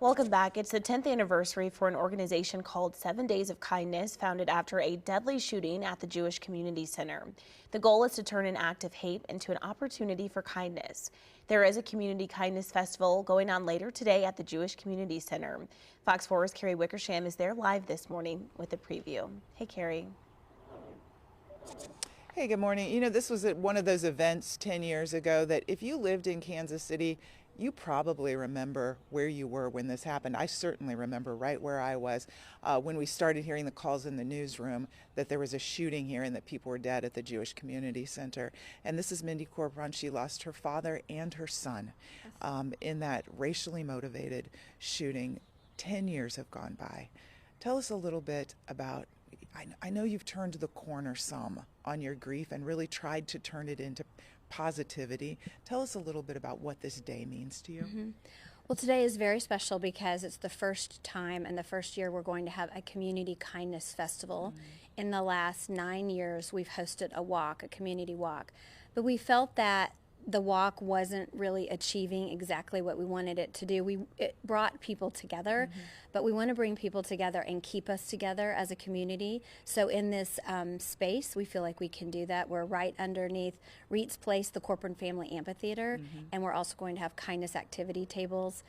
Welcome back. It's the 10th anniversary for an organization called 7 Days of Kindness, founded after a deadly shooting at the Jewish Community Center. The goal is to turn an act of hate into an opportunity for kindness. There is a Community Kindness Festival going on later today at the Jewish Community Center. Fox 4's Carrie Wickersham is there live this morning with a preview. Hey, Carrie. Hey, good morning. You know, this was one of those events 10 years ago that if you lived in Kansas City, you probably remember where you were when this happened. I certainly remember right where I was when we started hearing the calls in the newsroom that there was a shooting here and that people were dead at the Jewish Community Center. And this is Mindy Corporon. She lost her father and her son in that racially motivated shooting. 10 years have gone by. Tell us a little bit about, I know you've turned the corner some on your grief and really tried to turn it into positivity. Tell us a little bit about what this day means to you. Well, today is very special because it's the first time and the first year we're going to have a Community Kindness Festival. In the last 9 years, we've hosted a walk, a community walk. But we felt that the walk wasn't really achieving exactly what we wanted it to do. It brought people together, but we want to bring people together and keep us together as a community. So in this space, we feel like we can do that. We're right underneath Reed's Place, the Corcoran Family Amphitheater, and we're also going to have kindness activity tables.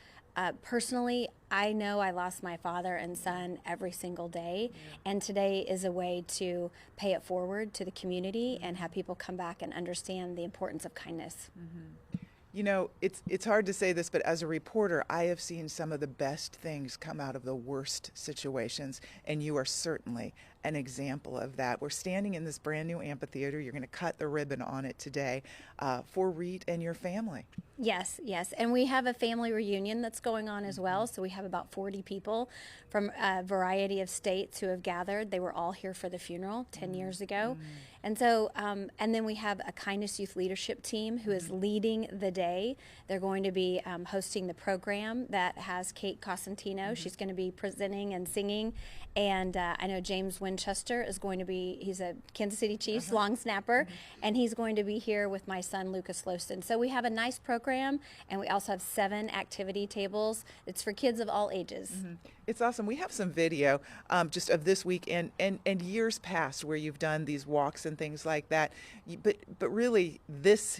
Personally, I know I lost my father and son every single day, and today is a way to pay it forward to the community and have people come back and understand the importance of kindness. You know, it's hard to say this, but as a reporter, I have seen some of the best things come out of the worst situations, and you are certainly an example of that. We're standing in this brand new amphitheater. You're going to cut the ribbon on it today for Reed and your family. Yes, and we have a family reunion that's going on as well. So we have about 40 people from a variety of states who have gathered. They were all here for the funeral 10 years ago. And so, and then we have a Kindness Youth Leadership team who is leading the day. They're going to be hosting the program that has Kate Cosentino. She's going to be presenting and singing. And I know James Winchester is going to be, he's a Kansas City Chiefs long snapper, and he's going to be here with my son, Lucas Loston. So we have a nice program, and we also have 7 activity tables. It's for kids of all ages. It's awesome. We have some video just of this week and years past where you've done these walks and things like that. But really, this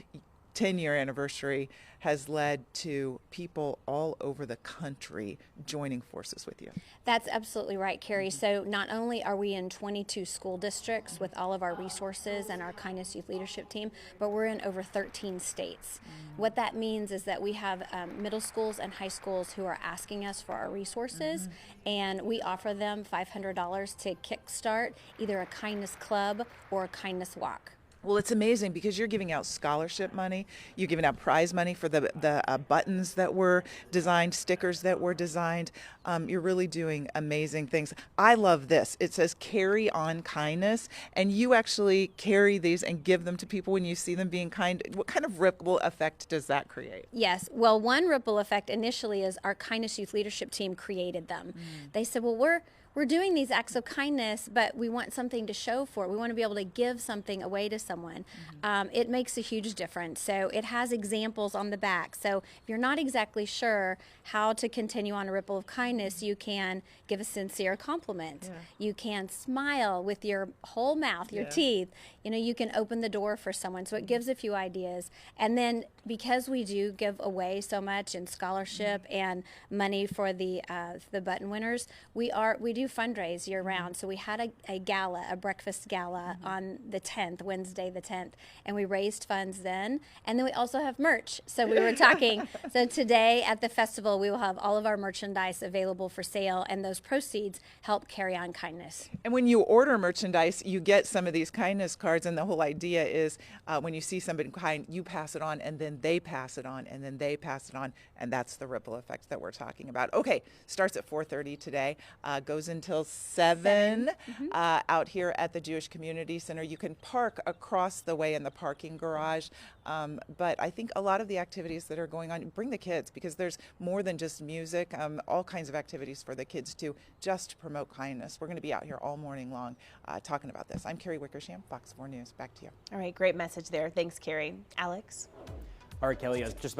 10-year anniversary has led to people all over the country joining forces with you. That's absolutely right, Carrie. So not only are we in 22 school districts with all of our resources and our Kindness Youth Leadership team, but we're in over 13 states. What that means is that we have middle schools and high schools who are asking us for our resources, and we offer them $500 to kickstart either a kindness club or a kindness walk. Well, it's amazing because you're giving out scholarship money, you're giving out prize money for the buttons that were designed, stickers that were designed. You're really doing amazing things. I love this. It says carry on kindness, and you actually carry these and give them to people when you see them being kind. What kind of ripple effect does that create? Yes. Well, one ripple effect initially is our Kindness Youth Leadership team created them. They said, well, we're doing these acts of kindness, but we want something to show for it. We want to be able to give something away to someone. It makes a huge difference. So it has examples on the back. So if you're not exactly sure how to continue on a ripple of kindness, you can give a sincere compliment. You can smile with your whole mouth, your teeth. You know, you can open the door for someone. So it gives a few ideas. And then because we do give away so much in scholarship and money for the button winners, we do fundraise year round. So we had a gala, a breakfast gala on the 10th, Wednesday the 10th, and we raised funds then. And then we also have merch. So we were talking, so today at the festival, we will have all of our merchandise available for sale, and those proceeds help carry on kindness. And when you order merchandise, you get some of these kindness cards, and the whole idea is when you see somebody kind, you pass it on, and then they pass it on, and then they pass it on, and that's the ripple effect that we're talking about. Okay, starts at 4:30 today, goes until 7 out here at the Jewish Community Center. You can park across the way in the parking garage, but I think a lot of the activities that are going on, bring the kids, because there's more than just music, all kinds of activities for the kids too, just to promote kindness. We're going to be out here all morning long talking about this. I'm Carrie Wickersham, Fox 4 News. Back to you. All right, great message there. Thanks, Carrie. Alex? All right, Kelly, just about